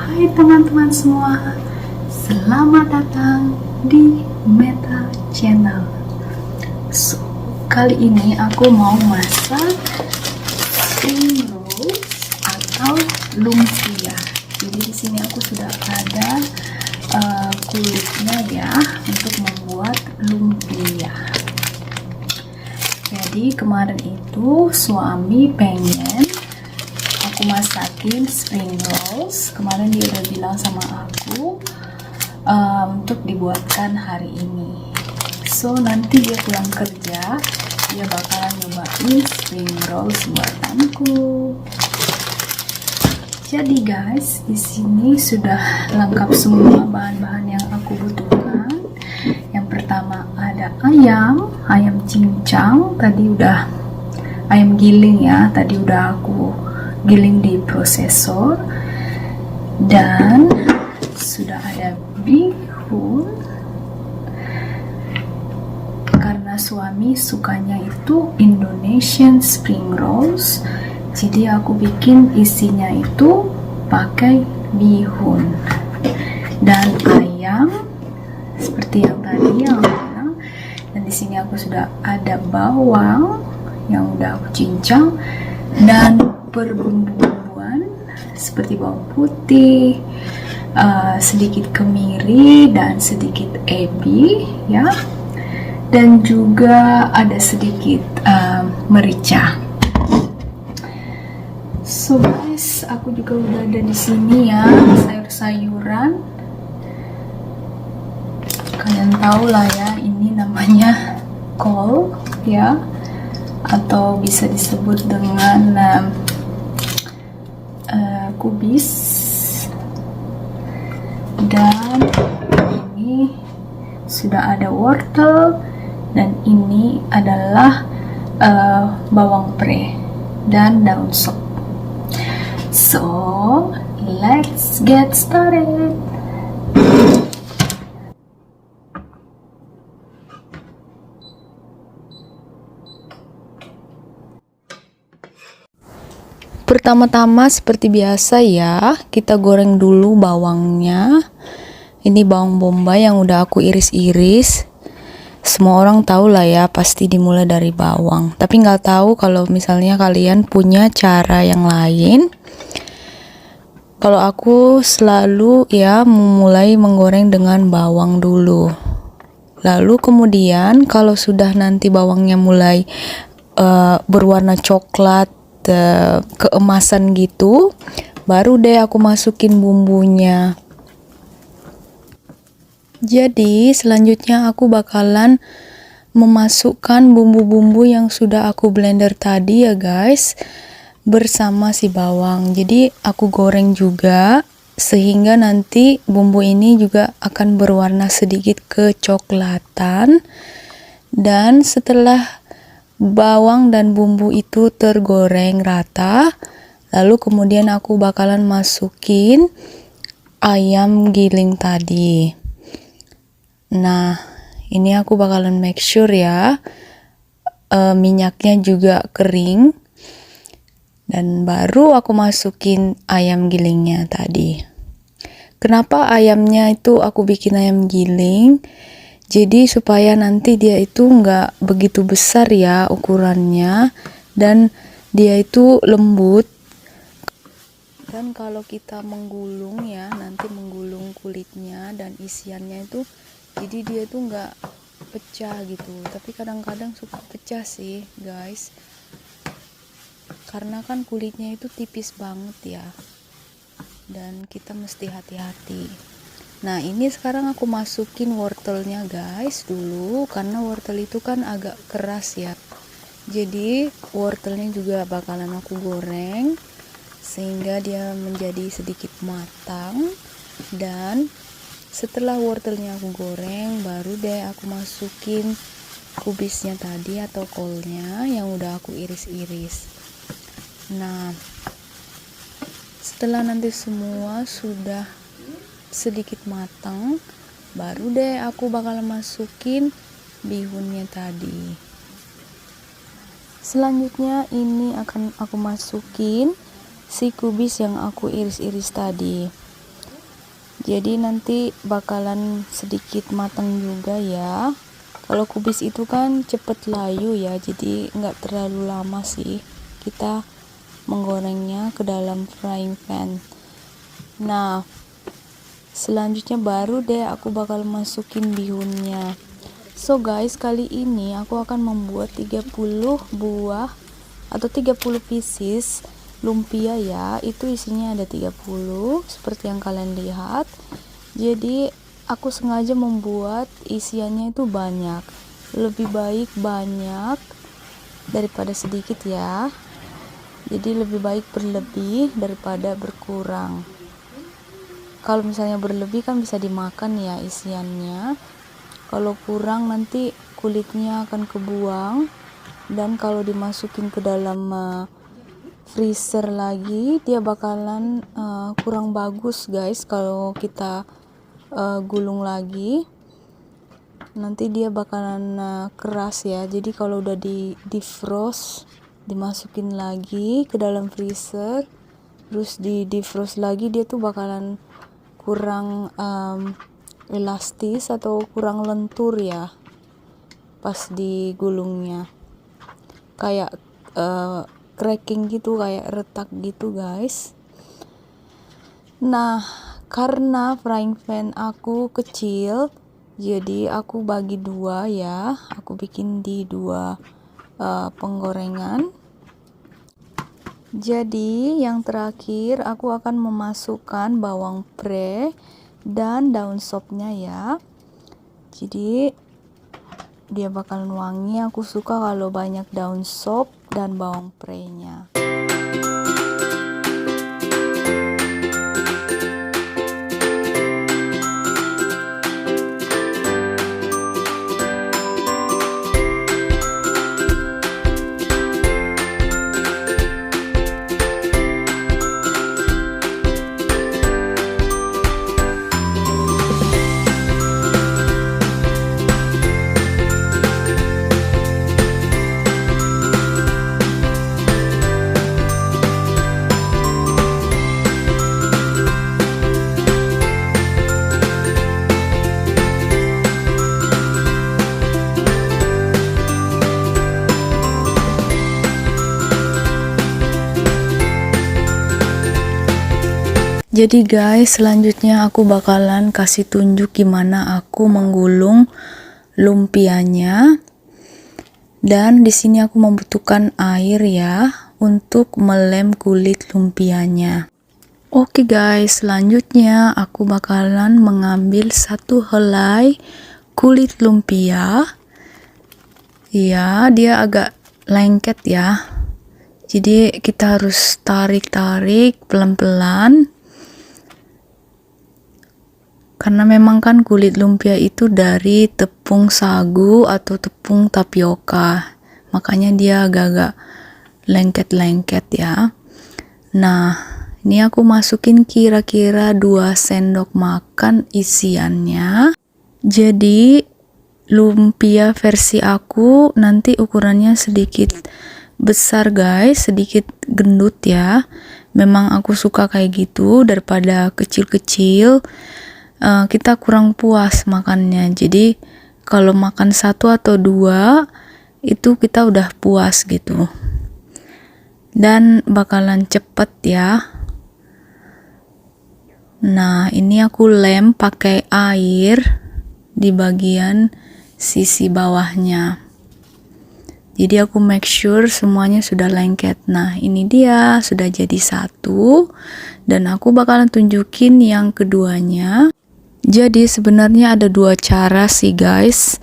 Hai teman-teman semua, selamat datang di Meta Channel. Kali ini aku mau masak spring rolls atau lumpia. Jadi di sini aku sudah ada kulitnya ya untuk membuat lumpia. Jadi kemarin itu suami pengen aku masakin spring rolls. Kemarin dia udah bilang sama aku untuk dibuatkan hari ini. So nanti dia pulang kerja, dia bakalan nyobain spring rolls buatanku. Jadi guys, di sini sudah lengkap semua bahan-bahan yang aku butuhkan. Yang pertama ada ayam cincang, tadi udah ayam giling ya, tadi udah aku giling di prosesor, dan sudah ada bihun karena suami sukanya itu Indonesian spring rolls, jadi aku bikin isinya itu pakai bihun dan ayam seperti yang tadi yang bilang. Dan di sini aku sudah ada bawang yang udah aku cincang dan berbumbu-bumbuan seperti bawang putih, sedikit kemiri dan sedikit ebi ya, dan juga ada sedikit merica. So guys, aku juga udah ada di sini ya sayur-sayuran. Kalian tahu lah ya, ini namanya kol ya, atau bisa disebut dengan kubis. Dan ini sudah ada wortel, dan ini adalah bawang pre dan daun sop. So let's get started. Pertama-tama seperti biasa ya, kita goreng dulu bawangnya. Ini bawang bombay yang udah aku iris-iris. Semua orang tahu lah ya, pasti dimulai dari bawang. Tapi nggak tahu kalau misalnya kalian punya cara yang lain. Kalau aku selalu ya memulai menggoreng dengan bawang dulu. Lalu kemudian kalau sudah nanti bawangnya mulai berwarna coklat, keemasan gitu, baru deh aku masukin bumbunya. Jadi selanjutnya aku bakalan memasukkan bumbu-bumbu yang sudah aku blender tadi ya guys, bersama si bawang. Jadi aku goreng juga sehingga nanti bumbu ini juga akan berwarna sedikit kecoklatan. Dan setelah bawang dan bumbu itu tergoreng rata, lalu kemudian aku bakalan masukin ayam giling tadi. Nah, ini aku bakalan make sure ya minyaknya juga kering, dan baru aku masukin ayam gilingnya tadi. Kenapa ayamnya itu aku bikin ayam giling? Jadi supaya nanti dia itu nggak begitu besar ya ukurannya, dan dia itu lembut. Dan kalau kita menggulung ya, nanti menggulung kulitnya dan isiannya itu, jadi dia tuh nggak pecah gitu. Tapi kadang-kadang suka pecah sih guys, karena kan kulitnya itu tipis banget ya, dan kita mesti hati-hati. Nah ini sekarang aku masukin wortelnya guys dulu, karena wortel itu kan agak keras ya. Jadi wortelnya juga bakalan aku goreng sehingga dia menjadi sedikit matang. Dan setelah wortelnya aku goreng, baru deh aku masukin kubisnya tadi atau kolnya yang udah aku iris-iris. Nah setelah nanti semua sudah sedikit matang, baru deh aku bakal masukin bihunnya tadi. Selanjutnya ini akan aku masukin si kubis yang aku iris-iris tadi. jadi nanti bakalan sedikit matang juga ya. Kalau kubis itu kan cepet layu ya, jadi nggak terlalu lama sih kita menggorengnya ke dalam frying pan. Nah, selanjutnya baru deh aku bakal masukin bihunnya. So guys, kali ini aku akan membuat 30 buah atau 30 pieces lumpia ya. Itu isinya ada 30 seperti yang kalian lihat. Jadi aku sengaja membuat isiannya itu banyak. Lebih baik banyak daripada sedikit ya. Jadi lebih baik berlebih daripada berkurang. Kalau misalnya berlebih kan bisa dimakan ya isiannya. Kalau kurang nanti kulitnya akan kebuang, dan kalau dimasukin ke dalam freezer lagi dia bakalan kurang bagus guys. Kalau kita gulung lagi nanti dia bakalan keras ya. Jadi kalau udah di defrost, dimasukin lagi ke dalam freezer terus di defrost lagi, dia tuh bakalan kurang elastis atau kurang lentur ya pas digulungnya, kayak cracking gitu, kayak retak gitu guys. Nah, karena frying pan aku kecil jadi aku bagi dua ya, aku bikin di dua penggorengan. Jadi yang terakhir aku akan memasukkan bawang pre dan daun sopnya ya. Jadi dia bakalan wangi. Aku suka kalau banyak daun sop dan bawang pre-nya. Jadi guys, selanjutnya aku bakalan kasih tunjuk gimana aku menggulung lumpianya. Dan di sini aku membutuhkan air ya untuk melem kulit lumpianya. Oke guys, selanjutnya aku bakalan mengambil satu helai kulit lumpia. Ya, dia agak lengket ya. Jadi kita harus tarik-tarik pelan-pelan. Karena memang kan kulit lumpia itu dari tepung sagu atau tepung tapioka, makanya dia agak-agak lengket-lengket ya. Nah, ini aku masukin kira-kira 2 sendok makan isiannya. Jadi lumpia versi aku nanti ukurannya sedikit besar guys, sedikit gendut ya. Memang aku suka kayak gitu daripada kecil-kecil. Kita kurang puas makannya. Jadi kalau makan 1 atau 2 itu kita udah puas gitu, dan bakalan cepet ya. Nah, ini aku lem pakai air di bagian sisi bawahnya. Jadi aku make sure semuanya sudah lengket. Nah, ini dia sudah jadi satu, dan aku bakalan tunjukin yang keduanya. Jadi sebenarnya ada 2 cara sih guys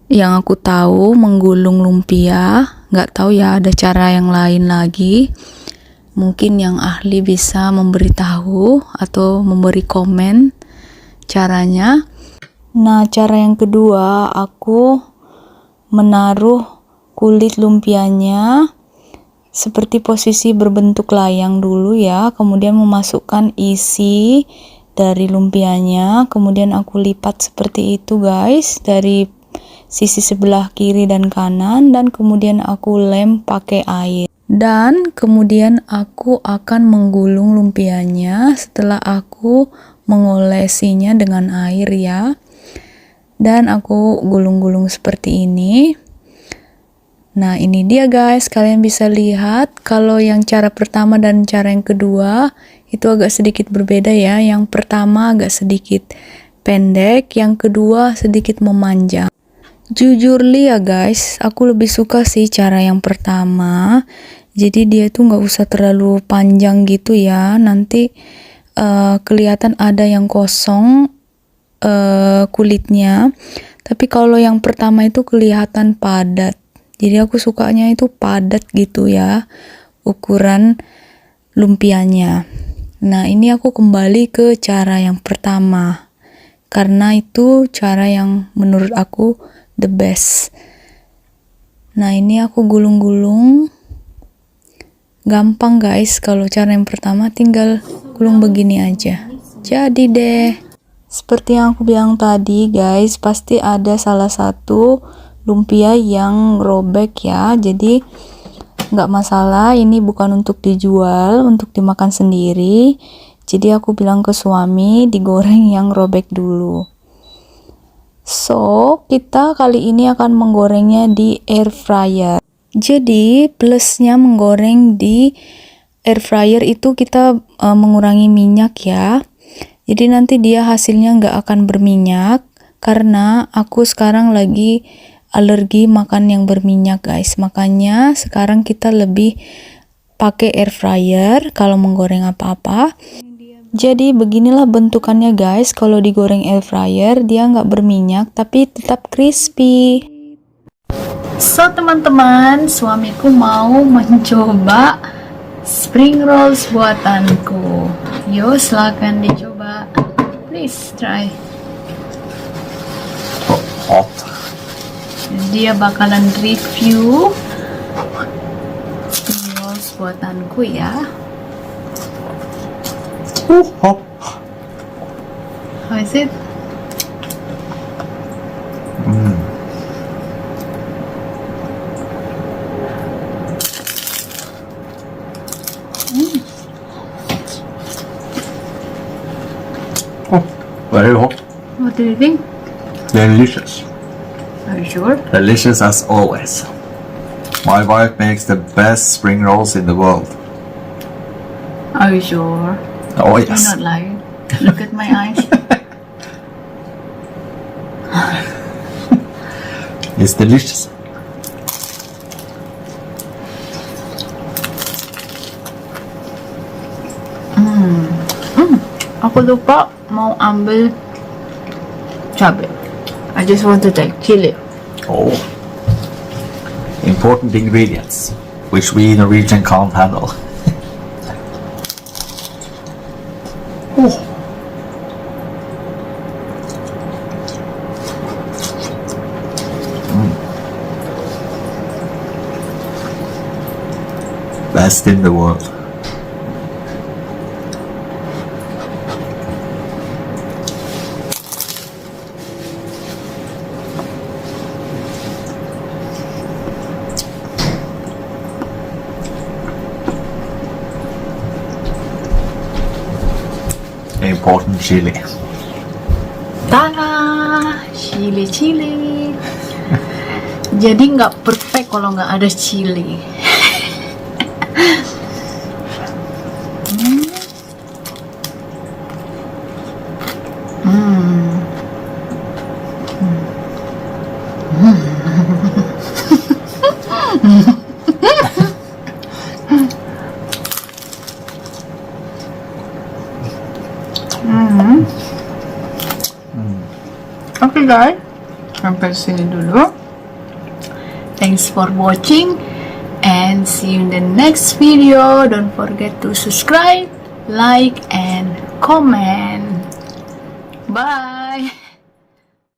yang aku tahu menggulung lumpia. Nggak tahu ya ada cara yang lain lagi. Mungkin yang ahli bisa memberitahu atau memberi komen caranya. Nah, cara yang kedua, aku menaruh kulit lumpianya seperti posisi berbentuk layang dulu ya, kemudian memasukkan isi dari lumpianya, kemudian aku lipat seperti itu guys, dari sisi sebelah kiri dan kanan, dan kemudian aku lem pakai air. Dan kemudian aku akan menggulung lumpianya setelah aku mengolesinya dengan air ya. Dan aku gulung-gulung seperti ini. Nah, ini dia guys, kalian bisa lihat kalau yang cara pertama dan cara yang kedua itu agak sedikit berbeda ya. Yang pertama agak sedikit pendek, yang kedua sedikit memanjang. Jujur ya guys, aku lebih suka sih cara yang pertama. Jadi dia tuh nggak usah terlalu panjang gitu ya, nanti kelihatan ada yang kosong kulitnya. Tapi kalau yang pertama itu kelihatan padat. Jadi aku sukanya itu padat gitu ya ukuran lumpianya. Nah, ini aku kembali ke cara yang pertama karena itu cara yang menurut aku the best. Nah, ini aku gulung-gulung. Gampang guys, kalau cara yang pertama tinggal gulung begini aja. Jadi deh. Seperti yang aku bilang tadi guys, pasti ada salah satu lumpia yang robek ya, jadi nggak masalah, ini bukan untuk dijual, untuk dimakan sendiri. Jadi aku bilang ke suami digoreng yang robek dulu. So kita kali ini akan menggorengnya di air fryer. Jadi plusnya menggoreng di air fryer itu kita mengurangi minyak ya. Jadi nanti dia hasilnya nggak akan berminyak, karena aku sekarang lagi alergi makan yang berminyak guys, makanya sekarang kita lebih pakai air fryer kalau menggoreng apa-apa. Jadi beginilah bentukannya guys, kalau digoreng air fryer dia nggak berminyak tapi tetap crispy. So teman-teman, suamiku mau mencoba spring rolls buatanku. Yo, silakan dicoba, please try. Hot. Dia bakalan review spring rolls buatanku ya. Hot. How is it? Oh, very hot. What do you think? Delicious. Are you sure? Delicious as always. My wife makes the best spring rolls in the world. Are you sure? Oh You're yes. not lying. Look at my eyes. It's delicious. Aku lupa mau ambil cabai. I just want to take chili. Oh. Important ingredients, which we Norwegian can't handle. Oh. Best in the world. Important chili. Tada! Chili. Jadi nggak perfect kalau nggak ada chili. Oke guys, sampai sini dulu. Thanks for watching and see you in the next video. Don't forget to subscribe, like, and comment. Bye.